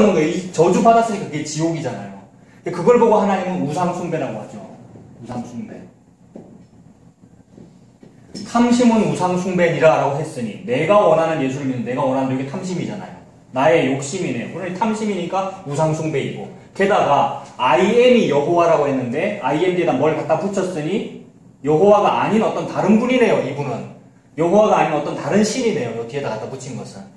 이 저주 받았으니까 그게 지옥이잖아요. 그걸 보고 하나님은 우상숭배라고 하죠. 우상숭배. 탐심은 우상숭배니라 라고 했으니 내가 원하는 예수를 믿는 내가 원하는 이게 탐심이잖아요. 나의 욕심이네요. 그러니 탐심이니까 우상숭배이고 게다가 I am이 여호와라고 했는데 I am 뒤에다 뭘 갖다 붙였으니 여호와가 아닌 어떤 다른 분이네요. 이분은 여호와가 아닌 어떤 다른 신이네요. 요 뒤에다 갖다 붙인 것은.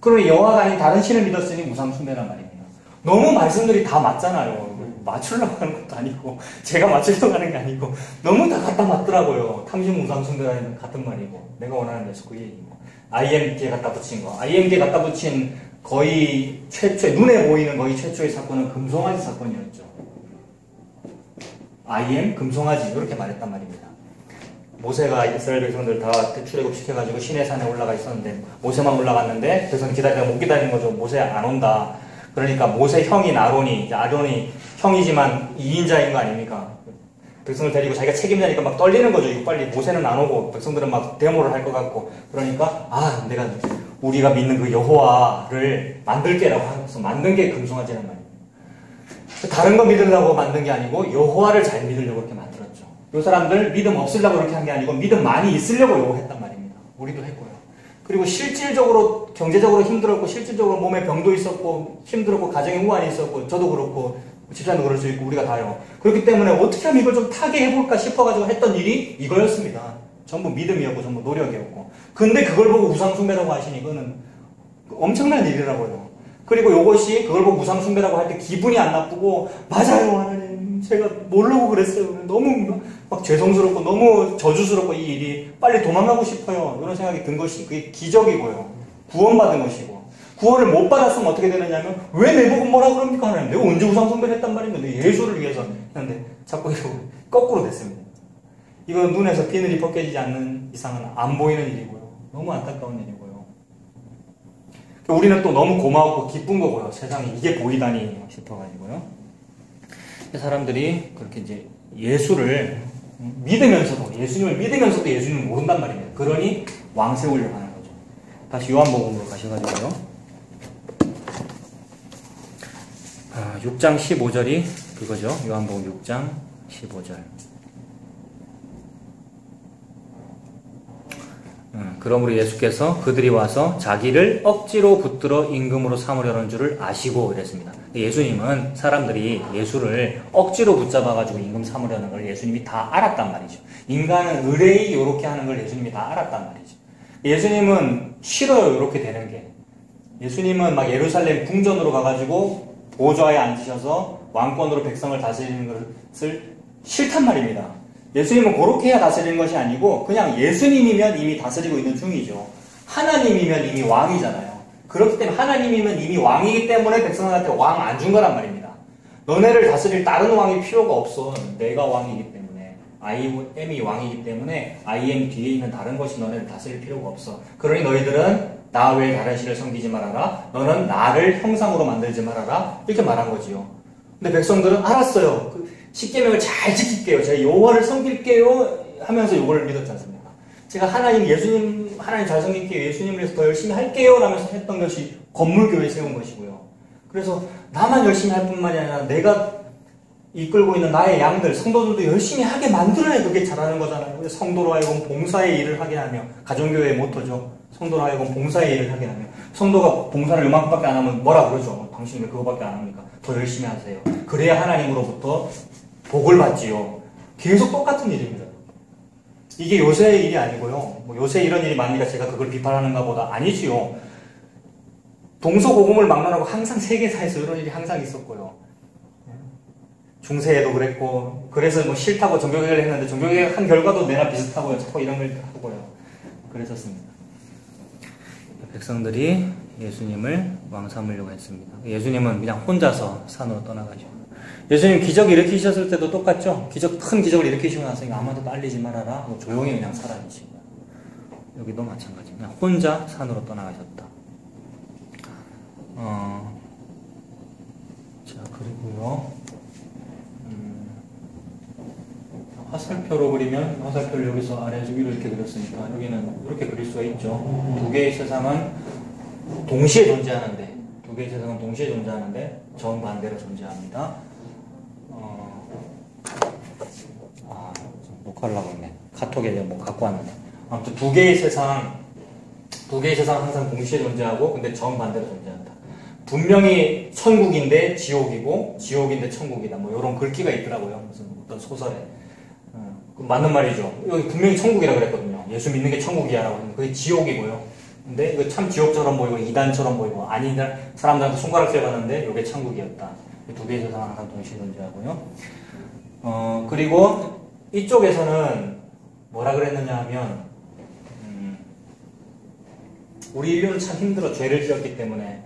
그러니 여호와가 아닌 다른 신을 믿었으니 우상숭배란 말입니다. 너무 말씀들이 다 맞잖아요. 맞추려고 하는 것도 아니고 제가 맞추려고 하는 게 아니고 너무 다 갖다 맞더라고요. 탐심 우상숭배라는 같은 말이고 내가 원하는 예수 그 얘기고 I am 뒤에 갖다 붙인 거 I am 뒤에 갖다 붙인 거의 최초의 눈에 보이는 거의 최초의 사건은 금송아지 사건이었죠. I am 금송아지 이렇게 말했단 말입니다. 모세가 이스라엘 백성들 다 출애굽시켜가지고 시내산에 올라가 있었는데 모세만 올라갔는데 백성 기다리다가 못 기다리는 거죠. 모세 안 온다. 그러니까 모세 형인 아론이 형이지만 2인자인 거 아닙니까? 백성을 데리고 자기가 책임자니까 막 떨리는 거죠. 이거 빨리 모세는 안 오고 백성들은 막 데모를 할 것 같고 그러니까 내가 우리가 믿는 그 여호와를 만들게라고 하면서 만든 게 금송아지란 말이에요. 다른 거 믿으려고 만든 게 아니고 여호와를 잘 믿으려고 그렇게 만들었죠. 이 사람들 믿음 없으려고 그렇게 한 게 아니고 믿음 많이 있으려고 요거 했단 말입니다. 우리도 했고요. 그리고 실질적으로 경제적으로 힘들었고 실질적으로 몸에 병도 있었고 힘들었고 가정에 우환이 있었고 저도 그렇고 집사님도 그럴 수 있고 우리가 다요. 그렇기 때문에 어떻게 하면 이걸 좀 타게 해볼까 싶어가지고 했던 일이 이거였습니다. 전부 믿음이었고 전부 노력이었고 근데 그걸 보고 우상숭배라고 하시니 이거는 엄청난 일이라고요. 그리고 이것이 그걸 보고 우상숭배라고 할 때 기분이 안 나쁘고 맞아요 하나님 제가 모르고 그랬어요. 너무 막 죄송스럽고 너무 저주스럽고 이 일이 빨리 도망가고 싶어요. 이런 생각이 든 것이 그게 기적이고요. 구원받은 것이고 구원을 못 받았으면 어떻게 되느냐면 왜 내보고 뭐라 그럽니까 하나님 내가 언제 우상숭배를 했단 말인가 내가 예수를 위해서 했는데 자꾸 이거 거꾸로 됐습니다. 이건 눈에서 비늘이 벗겨지지 않는 이상은 안 보이는 일이고요. 너무 안타까운 일이고요. 우리는 또 너무 고마웠고 기쁜 거고요. 세상에 이게 보이다니 싶어가지고요. 사람들이 그렇게 이제 예수를 믿으면서도 예수님을 믿으면서도 예수님을 모른단 말이에요. 그러니 왕 세우려고 하는 거죠. 다시 요한복음으로 가셔가지고요. 6장 15절이 그거죠. 요한복음 6장 15절. 그러므로 예수께서 그들이 와서 자기를 억지로 붙들어 임금으로 삼으려는 줄을 아시고 그랬습니다. 예수님은 사람들이 예수를 억지로 붙잡아가지고 임금 삼으려는 걸 예수님이 다 알았단 말이죠. 인간은 의뢰이 이렇게 하는 걸 예수님이 다 알았단 말이죠. 예수님은 싫어요 이렇게 되는 게. 예수님은 막 예루살렘 궁전으로 가가지고 보좌에 앉으셔서 왕권으로 백성을 다스리는 것을 싫단 말입니다. 예수님은 그렇게 해야 다스리는 것이 아니고 그냥 예수님이면 이미 다스리고 있는 중이죠. 하나님이면 이미 왕이잖아요. 그렇기 때문에 하나님이면 이미 왕이기 때문에 백성들한테 왕 안 준 거란 말입니다. 너네를 다스릴 다른 왕이 필요가 없어. 내가 왕이기 때문에 I am이 왕이기 때문에 I am 뒤에 있는 다른 것이 너네를 다스릴 필요가 없어. 그러니 너희들은 나 외에 다른 신을 섬기지 말아라. 너는 나를 형상으로 만들지 말아라. 이렇게 말한 거지요. 근데 백성들은 알았어요. 십계명을 잘 지킬게요. 제가 여호와를 섬길게요 하면서 요거를 믿었지 않습니까? 제가 예수님 잘 섬길게요. 예수님을 위해서 더 열심히 할게요 라면서 했던 것이 건물교회 세운 것이고요. 그래서 나만 열심히 할 뿐만이 아니라 내가 이끌고 있는 나의 양들, 성도들도 열심히 하게 만들어야 그게 잘하는 거잖아요. 성도로 하여금 봉사의 일을 하게 하며 가정교회의 모토죠. 성도로 하여금 봉사의 일을 하게 하며 성도가 봉사를 요만큼밖에 안 하면 뭐라 그러죠. 당신이 왜 그거밖에 안 합니까? 더 열심히 하세요. 그래야 하나님으로부터 복을 받지요. 계속 똑같은 일입니다. 이게 요새의 일이 아니고요. 뭐 요새 이런 일이 많으니까 제가 그걸 비판하는가 보다 아니지요. 동서고금을 막론하고 항상 세계사에서 이런 일이 항상 있었고요. 중세에도 그랬고 그래서 뭐 싫다고 종교개혁을 했는데 종교개혁 한 결과도 내나 비슷하고요. 자꾸 이런 걸 하고요. 그랬었습니다. 백성들이 예수님을 왕 삼으려고 했습니다. 예수님은 그냥 혼자서 산으로 떠나가지고 예수님 기적 일으키셨을 때도 똑같죠? 큰 기적을 일으키시고 나서 아무한테도 알리지 말아라. 조용히 그냥 사라지시고. 여기도 마찬가지. 그냥 혼자 산으로 떠나가셨다. 자, 그리고요. 화살표로 그리면 화살표를 여기서 아래에서 위로 이렇게 그렸으니까 여기는 이렇게 그릴 수가 있죠. 두 개의 세상은 동시에 존재하는데 두 개의 세상은 동시에 존재하는데 정반대로 존재합니다. 녹화를 하고 있네. 카톡에 뭐 갖고 왔는데. 아무튼 두 개의 세상 항상 동시에 존재하고 근데 정반대로 존재한다. 분명히 천국인데 지옥이고 지옥인데 천국이다. 뭐 이런 글귀가 있더라고요. 무슨 어떤 소설에. 맞는 말이죠. 여기 분명히 천국이라 그랬거든요. 예수 믿는 게 천국이야라고 했는데 그게 지옥이고요. 근데 이거 참 지옥처럼 보이고 이단처럼 보이고 아닌 사람들한테 손가락 떼봤는데 이게 천국이었다. 두 개의 세상 항상 동시에 존재하고요. 그리고 이쪽에서는 뭐라 그랬느냐 하면 우리 인류는 참 힘들어. 죄를 지었기 때문에.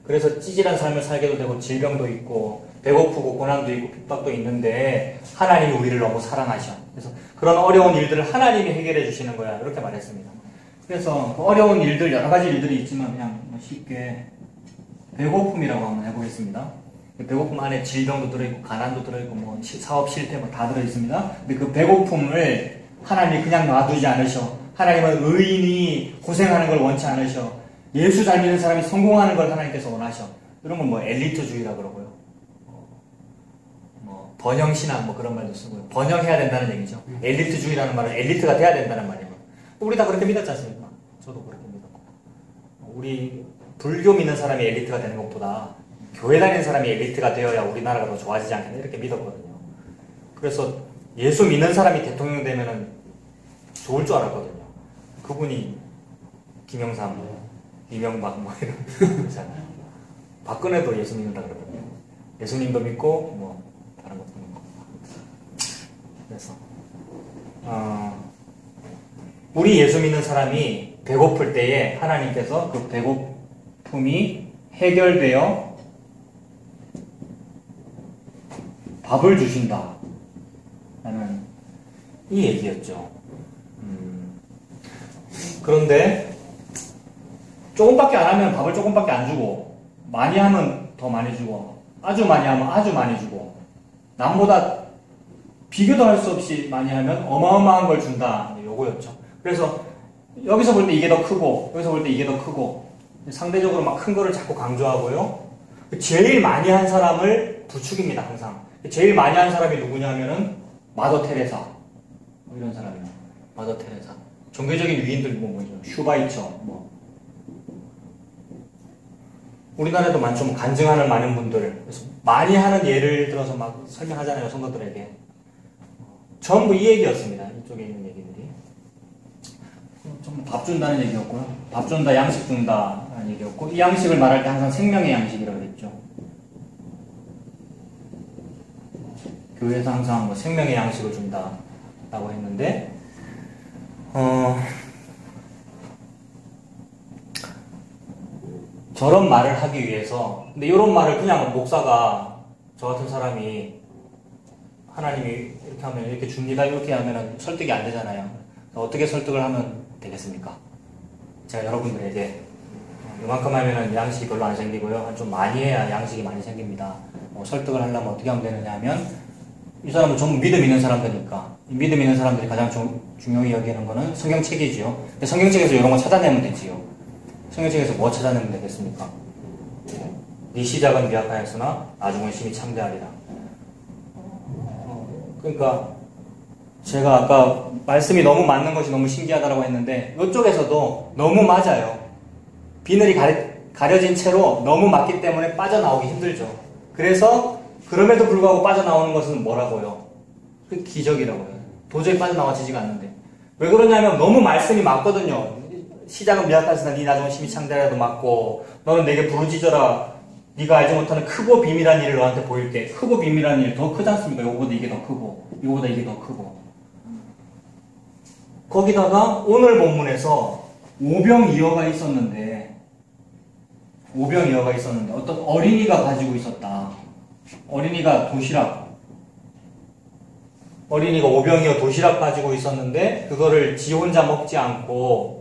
그래서 찌질한 삶을 살게도 되고 질병도 있고 배고프고 고난도 있고 핍박도 있는데 하나님이 우리를 너무 사랑하셔. 그래서 그런 어려운 일들을 하나님이 해결해 주시는 거야. 이렇게 말했습니다. 그래서 그 어려운 일들 여러 가지 일들이 있지만 그냥 쉽게 배고픔이라고 한번 해보겠습니다. 배고픔 안에 질병도 들어있고 가난도 들어있고 뭐 사업 실패 뭐 다 들어있습니다. 근데 그 배고픔을 하나님이 그냥 놔두지 않으셔. 하나님은 의인이 고생하는 걸 원치 않으셔. 예수 잘 믿는 사람이 성공하는 걸 하나님께서 원하셔. 이런 건 뭐 엘리트주의라 그러고요. 뭐 번영신앙 뭐 그런 말도 쓰고요. 번영해야 된다는 얘기죠. 엘리트주의라는 말은 엘리트가 돼야 된다는 말이에요. 우리 다 그렇게 믿었지 않습니까? 저도 그렇게 믿었고. 우리 불교 믿는 사람이 엘리트가 되는 것보다 교회 다니는 사람이 엘리트가 되어야 우리나라가 더 좋아지지 않겠나 이렇게 믿었거든요. 그래서 예수 믿는 사람이 대통령 되면은 좋을 줄 알았거든요. 그분이 김영삼, 이명박 뭐 이런 거잖아요. 박근혜도 예수 믿는다 그러거든요. 예수님도 믿고 뭐 다른 것도 믿고. 그래서 우리 예수 믿는 사람이 배고플 때에 하나님께서 그 배고픔이 해결되어 밥을 주신다 라는 이 얘기였죠. 그런데 조금밖에 안 하면 밥을 조금밖에 안 주고 많이 하면 더 많이 주고 아주 많이 하면 아주 많이 주고 남보다 비교도 할 수 없이 많이 하면 어마어마한 걸 준다. 요거였죠. 그래서 여기서 볼 때 이게 더 크고 여기서 볼 때 이게 더 크고 상대적으로 막 큰 거를 자꾸 강조하고요. 제일 많이 한 사람을 부추깁니다. 항상. 제일 많이 한 사람이 누구냐면은 마더 테레사 이런 사람이요. 마더 테레사. 종교적인 위인들 뭐죠? 슈바이처 뭐 우리나라에도 많죠. 뭐 간증하는 많은 분들. 그래서 많이 하는 예를 들어서 막 설명하잖아요. 성도들에게. 전부 이 얘기였습니다. 이쪽에 있는 얘기들이. 좀 밥 준다는 얘기였고요. 밥 준다, 양식 준다라는 얘기였고 이 양식을 말할 때 항상 생명의 양식이라고 그랬죠. 교회에서 항상 뭐 생명의 양식을 준다라고 했는데 저런 말을 하기 위해서 근데 이런 말을 그냥 목사가 저 같은 사람이 하나님이 이렇게 하면 이렇게 줍니다 이렇게 하면 설득이 안 되잖아요. 어떻게 설득을 하면 되겠습니까? 제가 여러분들에게 이만큼 하면은 양식이 별로 안 생기고요. 좀 많이 해야 양식이 많이 생깁니다. 설득을 하려면 어떻게 하면 되느냐 하면 이 사람은 전부 믿음 있는 사람들이니까 이 믿음 있는 사람들이 가장 중요히 여기는 거는 성경책이지요. 근데 성경책에서 이런 거 찾아내면 되지요. 성경책에서 뭐 찾아내면 되겠습니까? 네 시작은 미약하였으나 나중은 심히 창대하리라. 그러니까 제가 아까 말씀이 너무 맞는 것이 너무 신기하다고 했는데 이쪽에서도 너무 맞아요. 비늘이 가려진 채로 너무 맞기 때문에 빠져나오기 힘들죠. 그래서 그럼에도 불구하고 빠져나오는 것은 뭐라고요? 그 기적이라고요. 도저히 빠져나와지지가 않는데 왜 그러냐면 너무 말씀이 맞거든요. 시작은 미약하시나 네 나중은 심히 창대하리라도 맞고 너는 내게 부르짖어라 네가 알지 못하는 크고 비밀한 일을 너한테 보일 때 크고 비밀한 일 더 크지 않습니까? 이거보다 이게 더 크고 이거보다 이게 더 크고 거기다가 오늘 본문에서 오병이어가 있었는데 어떤 어린이가 가지고 있었다. 어린이가 오병이어 도시락 가지고 있었는데 그거를 지 혼자 먹지 않고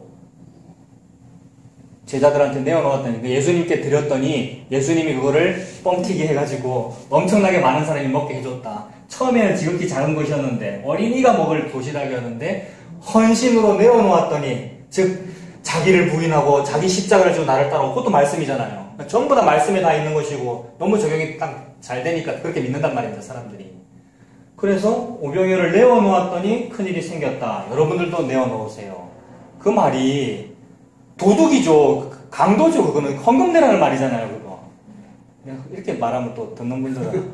제자들한테 내어놓았더니 예수님께 드렸더니 예수님이 그거를 뻥튀기 해가지고 엄청나게 많은 사람이 먹게 해줬다. 처음에는 지극히 작은 것이었는데 어린이가 먹을 도시락이었는데 헌신으로 내어놓았더니 즉 자기를 부인하고 자기 십자가를 지고 나를 따라오고 그것도 말씀이잖아요. 전부 다 말씀에 다 있는 것이고 너무 적용이 딱 잘 되니까 그렇게 믿는단 말입니다, 사람들이. 그래서 오병이어를 내어놓았더니 큰일이 생겼다. 여러분들도 내어놓으세요. 그 말이 도둑이죠. 강도죠. 그거는 헌금 내라는 말이잖아요, 그거. 이렇게 말하면 또 듣는 분들은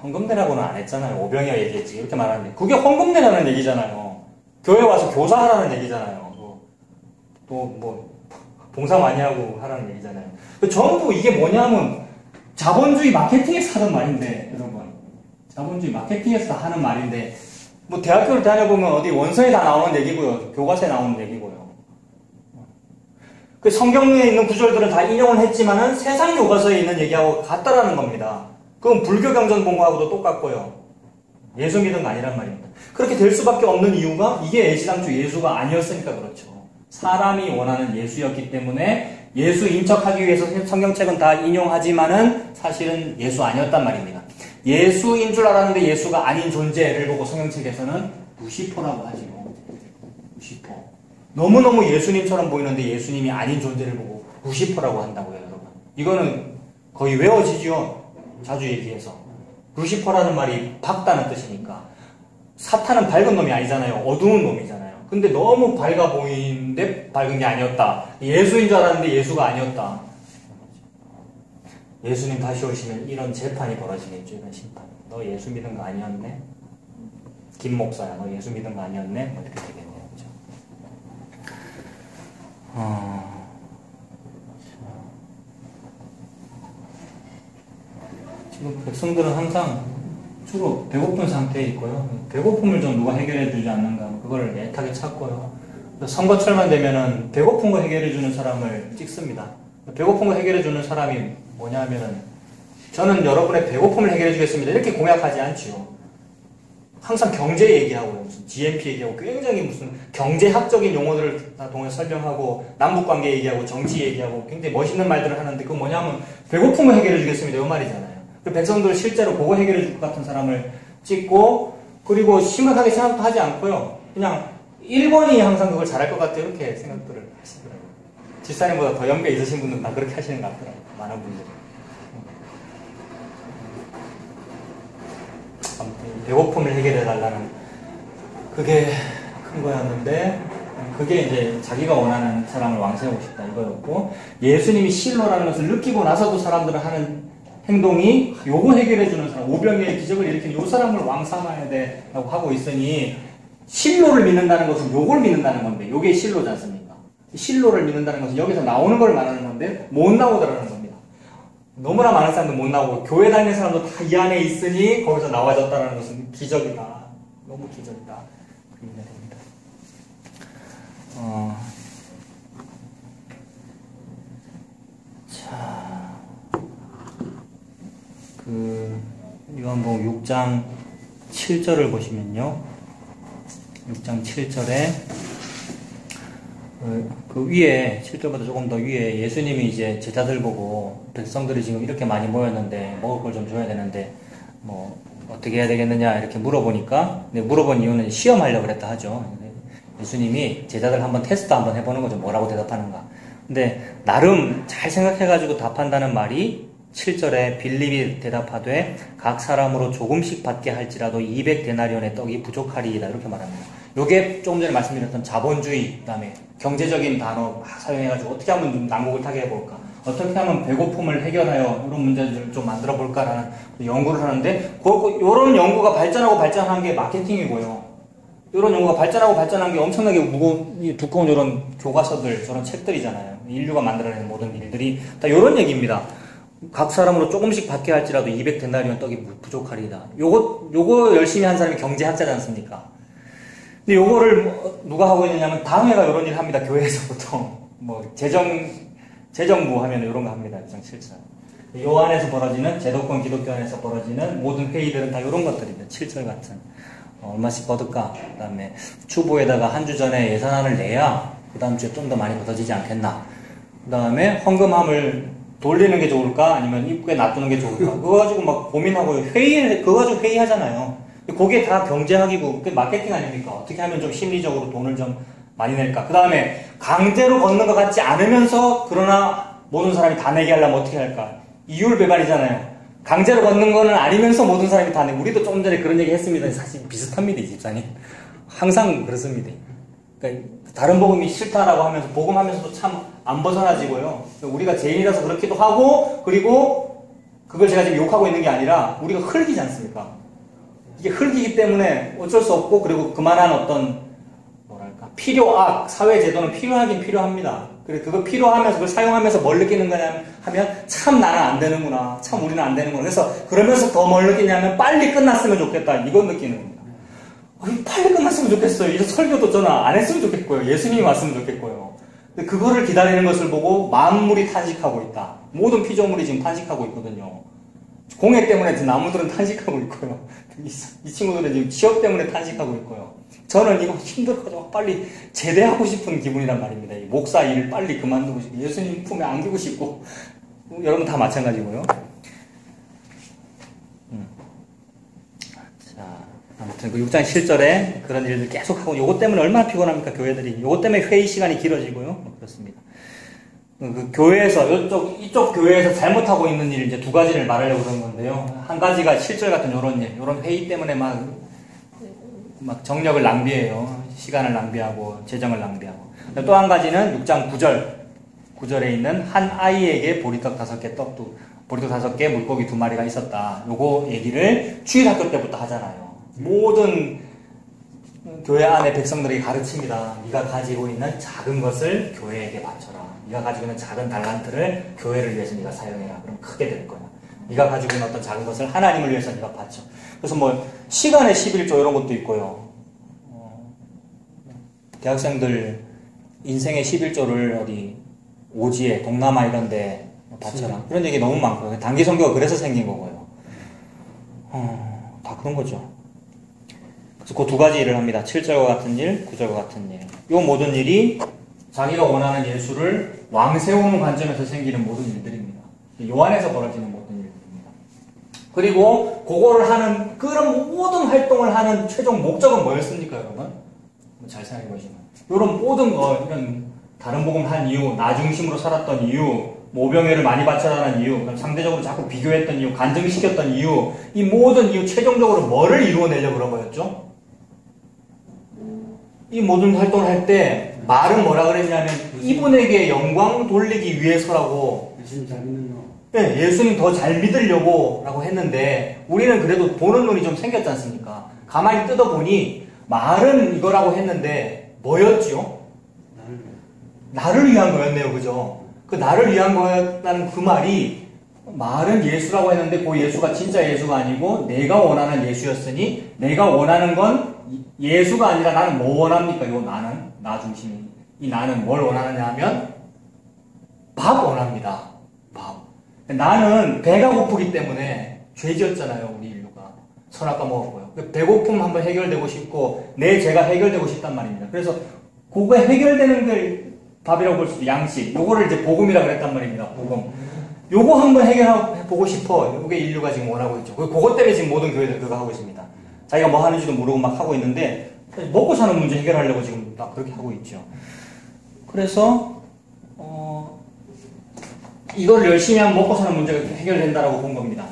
헌금 내라고는 안 했잖아요. 오병이어 얘기했지. 이렇게 말하는데 그게 헌금 내라는 얘기잖아요. 교회 와서 교사하라는 얘기잖아요. 또 뭐 봉사 많이 하고 하라는 얘기잖아요. 전부 이게 뭐냐면 자본주의 마케팅에서 하는 말인데, 여러분. 자본주의 마케팅에서 하는 말인데, 뭐 대학교를 다녀보면 어디 원서에 다 나오는 얘기고요. 교과서에 나오는 얘기고요. 그 성경에 있는 구절들은 다 인용을 했지만은 세상 교과서에 있는 얘기하고 같다라는 겁니다. 그건 불교 경전 본 거하고도 똑같고요. 예수 믿은 거 아니란 말입니다. 그렇게 될 수밖에 없는 이유가 이게 애시당초 예수가 아니었으니까 그렇죠. 사람이 원하는 예수였기 때문에 예수 인척하기 위해서 성경책은 다 인용하지만은 사실은 예수 아니었단 말입니다. 예수인 줄 알았는데 예수가 아닌 존재를 보고 성경책에서는 루시퍼라고 하지요. 루시퍼. 너무너무 예수님처럼 보이는데 예수님이 아닌 존재를 보고 루시퍼라고 한다고요, 여러분. 이거는 거의 외워지죠. 자주 얘기해서. 루시퍼라는 말이 밝다는 뜻이니까. 사탄은 밝은 놈이 아니잖아요. 어두운 놈이잖아요. 근데 너무 밝아 보이는데 밝은 게 아니었다. 예수인 줄 알았는데 예수가 아니었다. 예수님 다시 오시면 이런 재판이 벌어지겠죠. 이런 심판. 너 예수 믿은 거 아니었네? 김 목사야, 너 예수 믿은 거 아니었네? 뭐 이렇게 되겠네요. 그죠? 지금 백성들은 항상 주로 배고픈 상태에 있고요. 배고픔을 좀 누가 해결해 주지 않는가, 그걸 애타게 찾고요. 선거철만 되면은 배고픈 거 해결해 주는 사람을 찍습니다. 배고픈 거 해결해 주는 사람이 뭐냐 하면은, 저는 여러분의 배고픔을 해결해 주겠습니다, 이렇게 공약하지 않지요. 항상 경제 얘기하고요. 무슨 GNP 얘기하고 굉장히 무슨 경제학적인 용어들을 다 동원해 설명하고 남북관계 얘기하고 정치 얘기하고 굉장히 멋있는 말들을 하는데, 그건 뭐냐면 배고픔을 해결해 주겠습니다, 이 말이잖아요. 백성들 실제로 그거 해결해 줄 것 같은 사람을 찍고, 그리고 심각하게 생각도 하지 않고요. 그냥 1번이 항상 그걸 잘할 것 같아, 이렇게 생각들을 하시더라고요. 집사님보다 더 연배 있으신 분들은 다 그렇게 하시는 것 같더라고요. 많은 분들이. 아무튼 배고픔을 해결해 달라는 그게 큰 거였는데, 그게 이제 자기가 원하는 사람을 왕세우고 싶다 이거였고, 예수님이 실로라는 것을 느끼고 나서도 사람들은 하는 행동이 요거 해결해주는 사람, 오병이어의 기적을 일으킨 요 사람을 왕 삼아야 돼라고 하고 있으니, 실로를 믿는다는 것은 요걸 믿는다는 건데, 요게 실로지 않습니까? 실로를 믿는다는 것은 여기서 나오는 걸 말하는 건데 못 나오더라는 겁니다. 너무나 많은 사람도 못 나오고 교회 다니는 사람도 다 이 안에 있으니 거기서 나와졌다는 것은 기적이다. 너무 기적이다. 그 의미가 됩니다. 자, 요한복음 6장 7절을 보시면요. 6장 7절에 그 위에, 7절보다 조금 더 위에 예수님이 이제 제자들 보고 백성들이 지금 이렇게 많이 모였는데 먹을 걸 좀 줘야 되는데 뭐 어떻게 해야 되겠느냐 이렇게 물어보니까, 물어본 이유는 시험하려고 그랬다 하죠. 예수님이 제자들 한번 테스트 한번 해보는 거죠. 뭐라고 대답하는가. 근데 나름 잘 생각해가지고 답한다는 말이 7절에 빌립이 대답하되 각 사람으로 조금씩 받게 할지라도 200데나리온의 떡이 부족하리이다, 이렇게 말합니다. 요게 조금 전에 말씀드렸던 자본주의, 그 다음에 경제적인 단어 막 사용해가지고 어떻게 하면 좀 난국을 타게 해볼까, 어떻게 하면 배고픔을 해결하여 이런 문제들을 좀 만들어 볼까라는 연구를 하는데, 요런 연구가 발전한 게 마케팅이고요. 요런 연구가 발전한 게 엄청나게 무거운, 두꺼운 요런 교과서들, 저런 책들이잖아요. 인류가 만들어낸 모든 일들이 다 요런 얘기입니다. 각 사람으로 조금씩 받게 할지라도 200데나리온 떡이 부족하리이다. 요거 열심히 한 사람이 경제학자지 않습니까? 근데 요거를 누가 하고 있느냐면 당회가 이런 일 합니다. 교회에서부터. 뭐 재정부 하면 이런 거 합니다. 6장 7절. 요 안에서 벌어지는, 제도권 기독교 안에서 벌어지는 모든 회의들은 다 이런 것들입니다. 7절 같은. 얼마씩 얻을까? 그 다음에 추보에다가 한 주 전에 예산안을 내야 그 다음 주에 좀 더 많이 얻어지지 않겠나? 그 다음에 헌금함을 돌리는 게 좋을까? 아니면 입구에 놔두는 게 좋을까? 그거 가지고 막 고민하고 그거 가지고 회의하잖아요. 그게 다 경제학이고, 그게 마케팅 아닙니까? 어떻게 하면 좀 심리적으로 돈을 좀 많이 낼까? 그 다음에 강제로 걷는 것 같지 않으면서, 그러나 모든 사람이 다 내게 하려면 어떻게 할까? 이율배반이잖아요. 강제로 걷는 거는 아니면서 모든 사람이 다 내고, 우리도 좀 전에 그런 얘기 했습니다. 사실 비슷합니다, 이 집사님. 항상 그렇습니다. 그러니까 다른 복음이 싫다라고 하면서 복음하면서도 참 안 벗어나지고요. 우리가 죄인이라서 그렇기도 하고, 그리고 그걸 제가 지금 욕하고 있는 게 아니라 우리가 흙이지 않습니까? 이게 흙이기 때문에 어쩔 수 없고, 그리고 그만한 어떤 뭐랄까 필요악, 사회 제도는 필요하긴 필요합니다. 그래 그거 필요하면서 그걸 사용하면서 뭘 느끼는 거냐면 하면 참 나는 안 되는구나, 참 우리는 안 되는구나. 그래서 그러면서 더 뭘 느끼냐면 빨리 끝났으면 좋겠다, 이건 느끼는 겁니다. 빨리 끝났으면 좋겠어요. 이제 설교도 저는 안 했으면 좋겠고요. 예수님이 왔으면 좋겠고요. 근데 그거를 기다리는 것을 보고 만물이 탄식하고 있다. 모든 피조물이 지금 탄식하고 있거든요. 공해 때문에 나무들은 탄식하고 있고요. 이 친구들은 지금 취업 때문에 탄식하고 있고요. 저는 이거 힘들어가지고 빨리 제대하고 싶은 기분이란 말입니다. 이 목사 일을 빨리 그만두고 싶고, 예수님 품에 안기고 싶고, 여러분 다 마찬가지고요. 아무튼 그 6장 7절에 그런 일들 계속하고, 요것 때문에 얼마나 피곤합니까, 교회들이. 요것 때문에 회의 시간이 길어지고요. 그렇습니다. 그 교회에서, 이쪽 교회에서 잘못하고 있는 일, 이제 두 가지를 말하려고 그런 건데요. 한 가지가 7절 같은 요런 일, 요런 회의 때문에 막 정력을 낭비해요. 시간을 낭비하고, 재정을 낭비하고. 또 한 가지는 6장 9절에 있는 한 아이에게 보리떡 5개, 보리떡 5개, 물고기 2마리가 있었다. 요거 얘기를 주일학교 때부터 하잖아요. 모든 교회 안에 백성들에게 가르칩니다. 네가 가지고 있는 작은 것을 교회에게 바쳐라. 네가 가지고 있는 작은 달란트를 교회를 위해서 네가 사용해라. 그럼 크게 될 거야. 네가 가지고 있는 어떤 작은 것을 하나님을 위해서 네가 바쳐. 그래서 뭐 시간의 11조 이런 것도 있고요. 대학생들 인생의 11조를 어디 오지에, 동남아 이런 데 바쳐라. 그런 얘기 너무 많고요. 단기 선교가 그래서 생긴 거고요. 다 그런 거죠. 그 두 가지 일을 합니다. 7절과 같은 일, 9절과 같은 일. 이 모든 일이 자기가 원하는 예수를 왕 세우는 관점에서 생기는 모든 일들입니다. 요한에서 벌어지는 모든 일들입니다. 그리고 그거를 하는, 그런 모든 활동을 하는 최종 목적은 뭐였습니까, 여러분? 잘 생각해 보시면. 이런 모든 거, 이런 다른 복음 한 이유, 나 중심으로 살았던 이유, 모병회를 많이 바쳐라는 이유, 상대적으로 자꾸 비교했던 이유, 간증시켰던 이유, 이 모든 이유, 최종적으로 뭐를 이루어내려고 그런 거였죠? 이 모든 활동을 할 때 말은 뭐라 그랬냐면 이분에게 영광 돌리기 위해서라고. 예수님 잘 믿는 거. 네, 예수님 더 잘 믿으려고 라고 했는데, 우리는 그래도 보는 눈이 좀 생겼지 않습니까? 가만히 뜯어보니 말은 이거라고 했는데 뭐였죠? 나를 위한 거였네요. 그죠? 그 나를 위한 거였다는 그 말이, 말은 예수라고 했는데 그 예수가 진짜 예수가 아니고 내가 원하는 예수였으니, 내가 원하는 건 예수가 아니라 나는 뭐 원합니까? 이 나는, 나 중심이. 이 나는 뭘 원하느냐 하면 밥 원합니다. 밥. 나는 배가 고프기 때문에 죄지었잖아요, 우리 인류가. 선악과 먹었고요. 배고픔 한번 해결되고 싶고 내 죄가 해결되고 싶단 말입니다. 그래서 그거 해결되는 걸 밥이라고 볼 수도, 양식. 요거를 이제 복음이라고 그랬단 말입니다. 복음. 요거 한번 해결해 보고 싶어. 요게 인류가 지금 원하고 있죠. 그것 때문에 지금 모든 교회들 그거 하고 있습니다. 자기가 뭐 하는지도 모르고 막 하고 있는데, 먹고 사는 문제 해결하려고 지금 막 그렇게 하고 있죠. 그래서 이걸 열심히 하면 먹고 사는 문제가 해결된다라고 본 겁니다.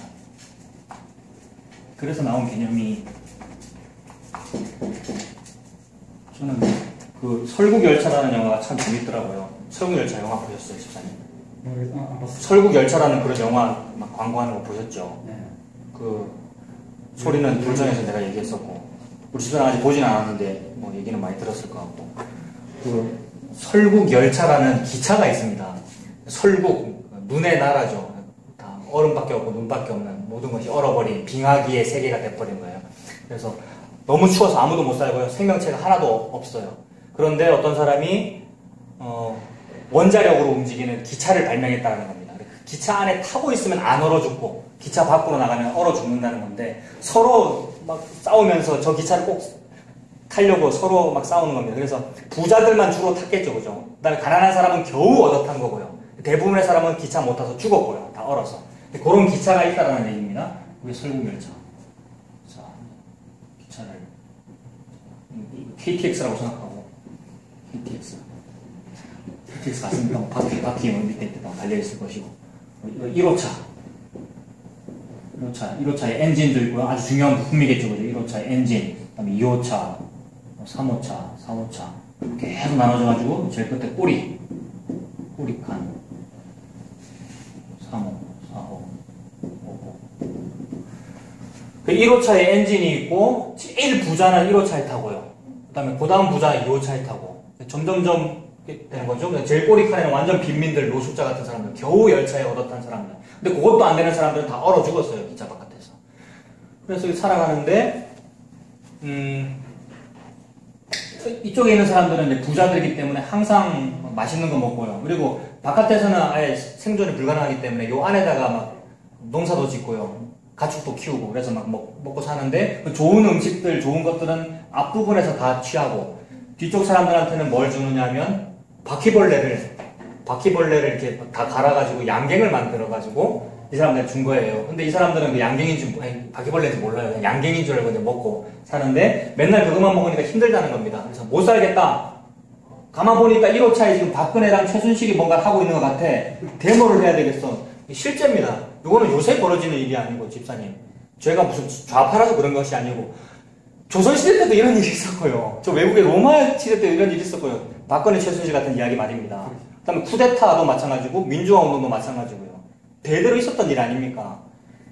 그래서 나온 개념이, 저는 그 설국열차라는 영화가 참 재밌더라고요. 설국열차 영화 보셨어요, 집사님? 설국열차라는 그런 영화 막 광고하는 거 보셨죠? 네. 그 소리는 돌전에서 내가 얘기했었고, 우리 집사람 아직 보진 않았는데 뭐 얘기는 많이 들었을 것 같고, 그 설국열차라는 기차가 있습니다. 설국, 눈의 나라죠. 다 얼음밖에 없고 눈밖에 없는, 모든 것이 얼어버린 빙하기의 세계가 돼버린 거예요. 그래서 너무 추워서 아무도 못 살고요. 생명체가 하나도 없어요. 그런데 어떤 사람이 원자력으로 움직이는 기차를 발명했다는 겁니다. 기차 안에 타고 있으면 안 얼어 죽고 기차 밖으로 나가면 얼어 죽는다는 건데, 서로 막 싸우면서 저 기차를 꼭 타려고 서로 막 싸우는 겁니다. 그래서 부자들만 주로 탔겠죠, 그죠? 그다음에 가난한 사람은 겨우 얻어 탄 거고요. 대부분의 사람은 기차 못 타서 죽었고요. 다 얼어서. 그런 기차가 있다라는 얘기입니다. 우리 설국열차. 자, 기차를 KTX라고 생각하고, KTX. TTX 갔습니까? 바퀴 밑에 달려있을 것이고. 1호차. 1호차에 엔진도 있고요. 아주 중요한 부품이겠죠. 1호차에 엔진. 그 다음에 2호차, 3호차, 4호차. 계속 나눠져가지고, 제일 끝에 꼬리칸. 3호, 4호, 5호. 그 1호차에 엔진이 있고, 제일 부자는 1호차에 타고요. 그 다음에 그 다음 부자는 2호차에 타고. 점점점 되는 거죠. 제일 꼬리칸에는 완전 빈민들, 노숙자 같은 사람들, 겨우 열차에 얻었던 사람들. 근데 그것도 안 되는 사람들은 다 얼어 죽었어요. 기차 바깥에서. 그래서 살아가는데, 이쪽에 있는 사람들은 이제 부자들이기 때문에 항상 맛있는 거 먹고요. 그리고 바깥에서는 아예 생존이 불가능하기 때문에 요 안에다가 막 농사도 짓고요. 가축도 키우고 그래서 막 먹고 사는데 그 좋은 음식들, 좋은 것들은 앞부분에서 다 취하고 뒤쪽 사람들한테는 뭘 주느냐면 바퀴벌레를 이렇게 다 갈아가지고 양갱을 만들어가지고 이 사람들한테 준 거예요. 근데 이 사람들은 그 양갱인지, 바퀴벌레인지 몰라요. 그냥 양갱인 줄 알고 이제 먹고 사는데 맨날 그것만 먹으니까 힘들다는 겁니다. 그래서 못 살겠다. 가만 보니까 1호차에 지금 박근혜랑 최순실이 뭔가 하고 있는 것 같아. 데모를 해야 되겠어. 실제입니다. 이거는 요새 벌어지는 일이 아니고, 집사님. 제가 무슨 좌파라서 그런 것이 아니고, 조선시대 때도 이런 일이 있었고요. 저 외국의 로마 시대 때도 이런 일이 있었고요. 박근혜, 최순실 같은 이야기 말입니다. 그 다음에 쿠데타도 마찬가지고, 민주화운동도 마찬가지고요. 대대로 있었던 일 아닙니까?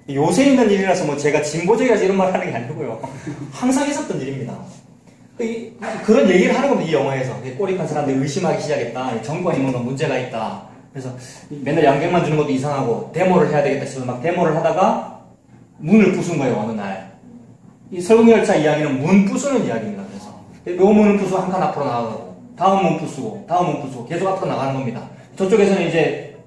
요새 있는 일이라서 뭐 제가 진보적이라서 이런 말 하는 게 아니고요. 항상 있었던 일입니다. 그런 얘기를 하는 겁니다, 이 영화에서. 꼬리칸 사람들이 의심하기 시작했다. 정부가 이런 문제가 있다. 그래서 맨날 양갱만 주는 것도 이상하고, 데모를 해야 되겠다 싶어서 막 데모를 하다가 문을 부순 거예요, 어느 날. 이 설국열차 이야기는 문 부수는 이야기입니다, 그래서. 요 문을 부수고 한 칸 앞으로 나가고, 다음 문 부수고, 계속 앞으로 나가는 겁니다. 저쪽에서는 이제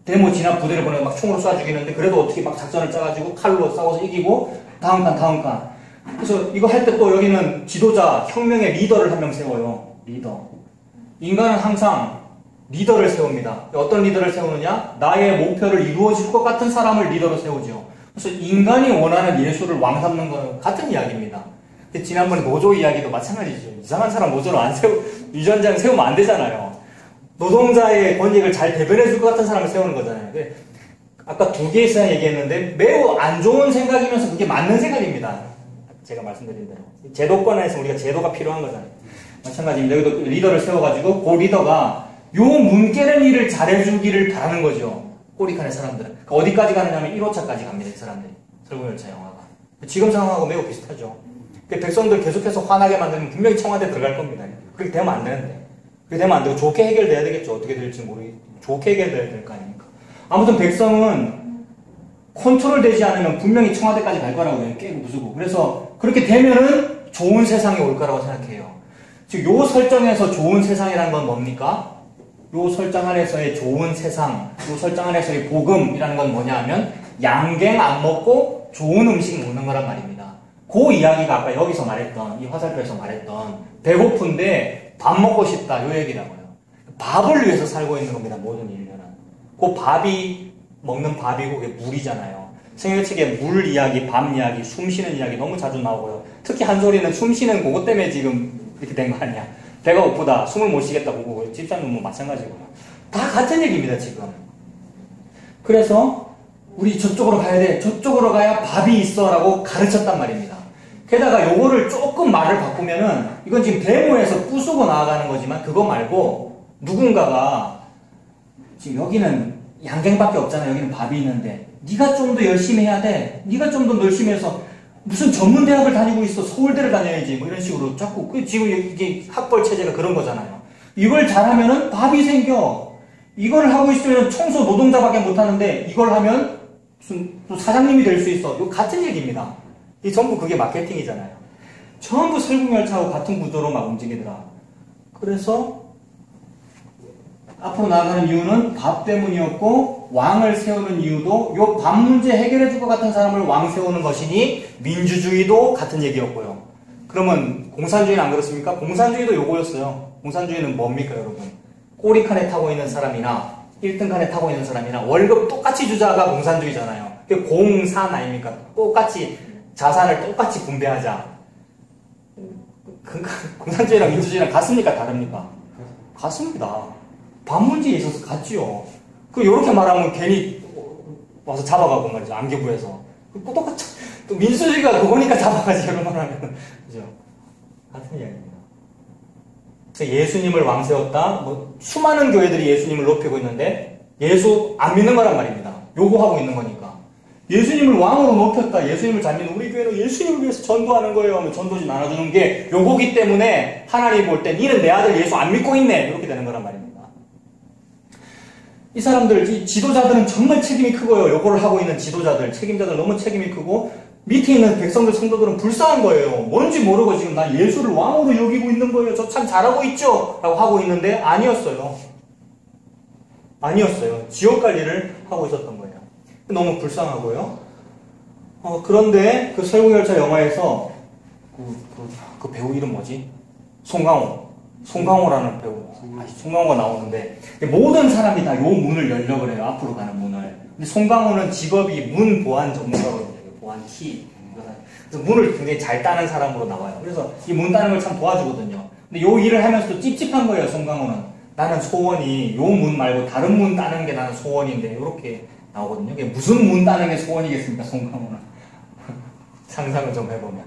데모 진압 부대를 보내고 막 총으로 쏴 죽이는데 그래도 어떻게 막 작전을 짜가지고 칼로 싸워서 이기고 다음 칸. 그래서 이거 할 때 또 여기는 지도자, 혁명의 리더를 한 명 세워요. 리더. 인간은 항상 리더를 세웁니다. 어떤 리더를 세우느냐? 나의 목표를 이루어질 것 같은 사람을 리더로 세우죠. 그래서 인간이 원하는 예수를 왕 삼는 거는 같은 이야기입니다. 지난번에 노조 이야기도 마찬가지죠. 이상한 사람 노조로 유전장 세우면 안 되잖아요. 노동자의 권익을 잘 대변해줄 것 같은 사람을 세우는 거잖아요. 아까 2개 이상 얘기했는데 매우 안 좋은 생각이면서 그게 맞는 생각입니다. 제가 말씀드린 대로. 제도권에서 우리가 제도가 필요한 거잖아요. 마찬가지입니다. 여기도 리더를 세워가지고 그 리더가 요 문 깨는 일을 잘해주기를 바라는 거죠. 꼬리칸의 사람들은. 그러니까 어디까지 가느냐면 1호차까지 갑니다. 이 사람들이. 설국열차 영화가. 지금 상황하고 매우 비슷하죠. 백성들 계속해서 화나게 만들면 분명히 청와대 들어갈 겁니다. 그렇게 되면 안 되는데. 그렇게 되면 안 되고 좋게 해결돼야 되겠죠. 어떻게 될지 모르겠고. 좋게 해결돼야 될 거 아닙니까? 아무튼 백성은 컨트롤 되지 않으면 분명히 청와대까지 갈 거라고요. 깨고 부수고. 그래서 그렇게 되면은 좋은 세상이 올 거라고 생각해요. 지금 요 설정에서 좋은 세상이라는 건 뭡니까? 요 설정 안에서의 좋은 세상, 요 설정 안에서의 복음이라는 건 뭐냐 하면 양갱 안 먹고 좋은 음식 먹는 거란 말입니다. 그 이야기가 아까 여기서 말했던, 이 화살표에서 말했던 배고픈데 밥 먹고 싶다 요 얘기라고요. 밥을 위해서 살고 있는 겁니다. 모든 인류는. 그 밥이 먹는 밥이고 그게 물이잖아요. 성경책에 물 이야기, 밥 이야기, 숨 쉬는 이야기 너무 자주 나오고요. 특히 한소리는 숨 쉬는 그것 때문에 지금 이렇게 된 거 아니야. 배가 고프다, 숨을 못 쉬겠다 보고 집사님은 뭐 마찬가지고요. 다 같은 얘기입니다, 지금. 그래서 우리 저쪽으로 가야 돼. 저쪽으로 가야 밥이 있어 라고 가르쳤단 말입니다. 게다가 요거를 조금 말을 바꾸면은 이건 지금 데모에서 부수고 나아가는 거지만 그거 말고 누군가가 지금 여기는 양갱밖에 없잖아. 여기는 밥이 있는데 네가 좀 더 열심히 해야 돼. 네가 좀 더 열심히 해서 무슨 전문대학을 다니고 있어. 서울대를 다녀야지. 뭐 이런 식으로 자꾸 지금 이게 학벌 체제가 그런 거잖아요. 이걸 잘하면은 밥이 생겨. 이걸 하고 있으면 청소 노동자밖에 못하는데 이걸 하면 무슨 또 사장님이 될 수 있어. 이거 같은 얘기입니다. 이 전부 그게 마케팅이잖아요. 전부 설국열차하고 같은 구조로 막 움직이더라. 그래서 앞으로 나가는 이유는 밥 때문이었고 왕을 세우는 이유도 요 밥 문제 해결해 줄 것 같은 사람을 왕 세우는 것이니 민주주의도 같은 얘기였고요. 그러면 공산주의는 안 그렇습니까? 공산주의도 요거였어요. 공산주의는 뭡니까 여러분? 꼬리칸에 타고 있는 사람이나 1등 칸에 타고 있는 사람이나 월급 똑같이 주자가 공산주의잖아요. 그게 공산 아닙니까? 똑같이 자산을 똑같이 분배하자. 공산주의랑 민주주의랑 같습니까? 다릅니까? 같습니다. 반문지에 있어서 갔지요. 요렇게 말하면 괜히 와서 잡아가고 말이죠. 안개부에서. 똑같죠. 또 민수지가 그거니까 잡아가지, 이런 말 하면. 그죠? 같은 이야기입니다. 예수님을 왕세웠다. 수많은 교회들이 예수님을 높이고 있는데, 예수 안 믿는 거란 말입니다. 요구하고 있는 거니까. 예수님을 왕으로 높였다. 예수님을 잘 믿는 우리 교회는 예수님을 위해서 전도하는 거예요. 하면 전도지 나눠주는 게 요거기 때문에 하나님이 볼 때 니는 내 아들 예수 안 믿고 있네. 이렇게 되는 거란 말입니다. 이 사람들, 이 지도자들은 정말 책임이 크고요. 요거를 하고 있는 지도자들, 책임자들 너무 책임이 크고 밑에 있는 백성들, 성도들은 불쌍한 거예요. 뭔지 모르고 지금 나 예수를 왕으로 여기고 있는 거예요. 저 참 잘하고 있죠? 라고 하고 있는데 아니었어요. 아니었어요. 지옥 관리를 하고 있었던 거예요. 너무 불쌍하고요. 그런데 그 설국열차 영화에서 그 배우 이름 뭐지? 송강호라는 배우. 송강호가 나오는데 모든 사람이 다 요 문을 열려고 그래요. 앞으로 가는 문을. 근데 송강호는 직업이 문 보안 전문가거든요. 보안 키. 그래서 문을 굉장히 잘 따는 사람으로 나와요. 그래서 이 문 따는 걸 참 도와주거든요. 근데 요 일을 하면서도 찝찝한 거예요. 송강호는. 나는 소원이 요 문 말고 다른 문 따는 게 나는 소원인데 이렇게 나오거든요. 이게 무슨 문 따는 게 소원이겠습니까? 송강호는. 상상을 좀 해보면.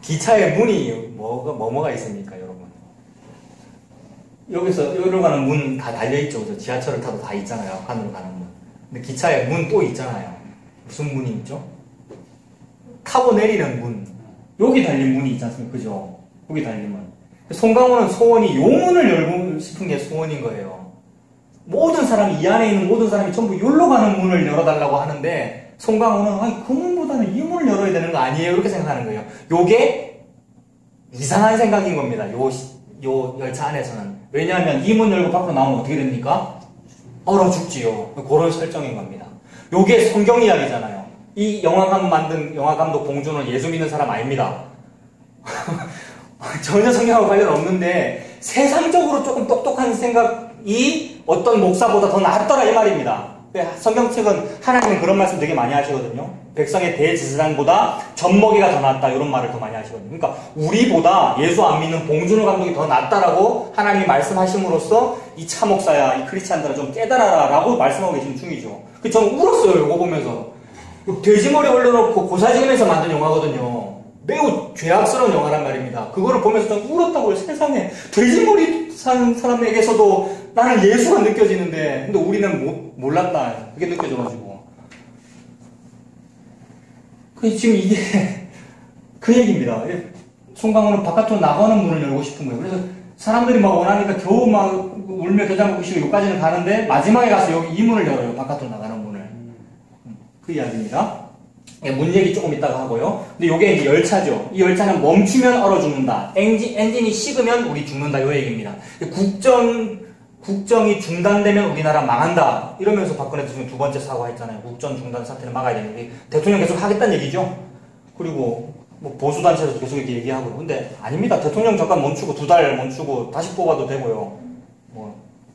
기차에 문이 뭐가 있습니까? 여러분. 여기서 여기로 가는 문 다 달려있죠. 그죠? 지하철을 타도 다 있잖아요. 하늘로 가는 문. 근데 기차에 문 또 있잖아요. 무슨 문이 있죠? 타고 내리는 문. 여기 달린 문이 있지 않습니까? 그죠? 여기 달린 문. 송강호는 소원이 요 문을 열고 싶은 게 소원인 거예요. 모든 사람이, 이 안에 있는 모든 사람이 전부 여기로 가는 문을 열어달라고 하는데 송강호는 그 문보다는 이 문을 열어야 되는 거 아니에요? 이렇게 생각하는 거예요. 요게 이상한 생각인 겁니다. 요 열차 안에서는. 왜냐하면 이 문 열고 밖으로 나오면 어떻게 됩니까? 얼어 죽지요. 그런 설정인 겁니다. 요게 성경 이야기잖아요. 이 영화감 만든 영화감독 봉준호는 예수 믿는 사람 아닙니다. 전혀 성경하고 관련 없는데 세상적으로 조금 똑똑한 생각이 어떤 목사보다 더 낫더라 이 말입니다. 성경책은 하나님은 그런 말씀 되게 많이 하시거든요. 백성의 대제사장보다 젖먹이가 더 낫다 이런 말을 더 많이 하시거든요. 그러니까 우리보다 예수 안 믿는 봉준호 감독이 더 낫다라고 하나님이 말씀하심으로써 이 차 목사야 이 크리스찬들은 좀 깨달아라 라고 말씀하고 계시는 중이죠. 저는 울었어요. 이거 보면서. 돼지머리 올려놓고 고사지면서 만든 영화거든요. 매우 죄악스러운 영화란 말입니다. 그거를 보면서 좀 울었다고요. 세상에 돼지머리 사는 사람에게서도 나는 예수가 느껴지는데 근데 우리는 몰랐다. 그게 느껴져가지고 지금 이게 그 얘기입니다. 송강호는 바깥으로 나가는 문을 열고 싶은 거예요. 그래서 사람들이 막 원하니까 겨우 막 울며 겨자 먹고 싶고 여기까지는 가는데 마지막에 가서 여기 이 문을 열어요. 바깥으로 나가는 문을. 그 이야기입니다. 문 얘기 조금 이따가 하고요. 근데 요게 이제 열차죠. 이 열차는 멈추면 얼어 죽는다. 엔진이 식으면 우리 죽는다. 요 얘기입니다. 국정이 중단되면 우리나라 망한다. 이러면서 박근혜 대통령이 두 번째 사과했잖아요. 국정 중단 사태를 막아야 되는데 대통령 계속 하겠다는 얘기죠. 그리고 뭐 보수단체에서도 계속 이렇게 얘기하고요. 근데 아닙니다. 대통령 잠깐 멈추고 2달 멈추고 다시 뽑아도 되고요.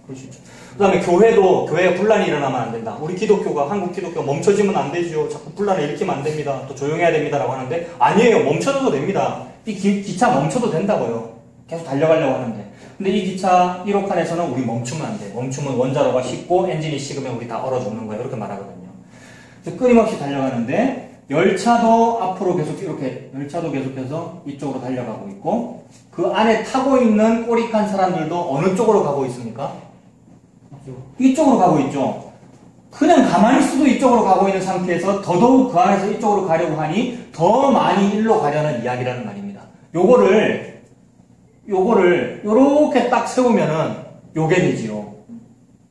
그럴 수 있죠. 그 다음에 교회에 분란이 일어나면 안 된다. 우리 기독교가, 한국 기독교가 멈춰지면 안 되죠. 자꾸 분란을 일으키면 안 됩니다. 또 조용해야 됩니다. 라고 하는데, 아니에요. 멈춰도 됩니다. 이 기차 멈춰도 된다고요. 계속 달려가려고 하는데. 근데 이 기차 1호 칸에서는 우리 멈추면 안 돼. 멈추면 원자로가 식고 엔진이 식으면 우리 다 얼어 죽는 거예요. 이렇게 말하거든요. 그래서 끊임없이 달려가는데, 열차도 앞으로 계속 열차도 계속해서 이쪽으로 달려가고 있고, 그 안에 타고 있는 꼬릭한 사람들도 어느 쪽으로 가고 있습니까? 이쪽으로 가고 있죠. 그냥 가만히 있어도 이쪽으로 가고 있는 상태에서 더더욱 그 안에서 이쪽으로 가려고 하니 더 많이 일로 가려는 이야기라는 말입니다. 요거를 요렇게 딱 세우면은 요게 되지요.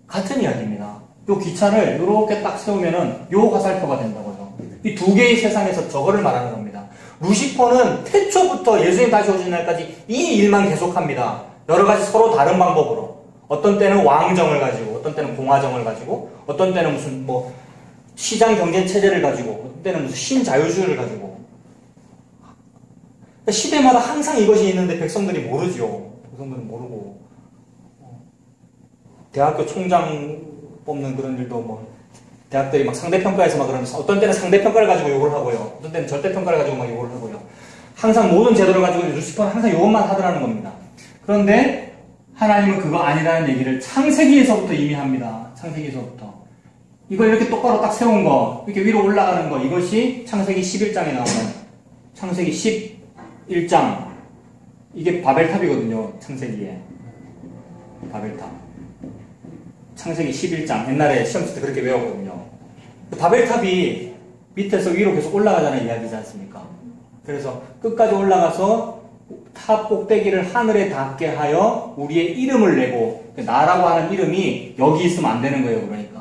같은 이야기입니다. 요 기차를 요렇게 딱 세우면은 요 화살표가 된다고요. 이 두 개의 세상에서 저거를 말하는 겁니다. 루시퍼는 태초부터 예수님 다시 오시는 날까지 이 일만 계속합니다. 여러 가지 서로 다른 방법으로. 어떤 때는 왕정을 가지고, 어떤 때는 공화정을 가지고, 어떤 때는 무슨 시장 경제 체제를 가지고, 어떤 때는 무슨 신자유주의를 가지고. 시대마다 항상 이것이 있는데 백성들이 모르죠. 백성들은 모르고. 대학교 총장 뽑는 그런 일도 대학들이 막 상대평가에서 막 그러면서 어떤 때는 상대평가를 가지고 욕을 하고요. 어떤 때는 절대평가를 가지고 막 욕을 하고요. 항상 모든 제도를 가지고 루시퍼는 항상 이것만 하더라는 겁니다. 그런데 하나님은 그거 아니라는 얘기를 창세기에서부터 이미 합니다. 창세기에서부터. 이걸 이렇게 똑바로 딱 세운 거, 이렇게 위로 올라가는 거, 이것이 창세기 11장에 나오는 창세기 11장. 이게 바벨탑이거든요. 창세기에. 바벨탑. 창세기 11장. 옛날에 시험 칠 때 그렇게 외웠거든요. 바벨탑이 밑에서 위로 계속 올라가자는 이야기지 않습니까? 그래서 끝까지 올라가서 탑 꼭대기를 하늘에 닿게 하여 우리의 이름을 내고, 나라고 하는 이름이 여기 있으면 안 되는 거예요. 그러니까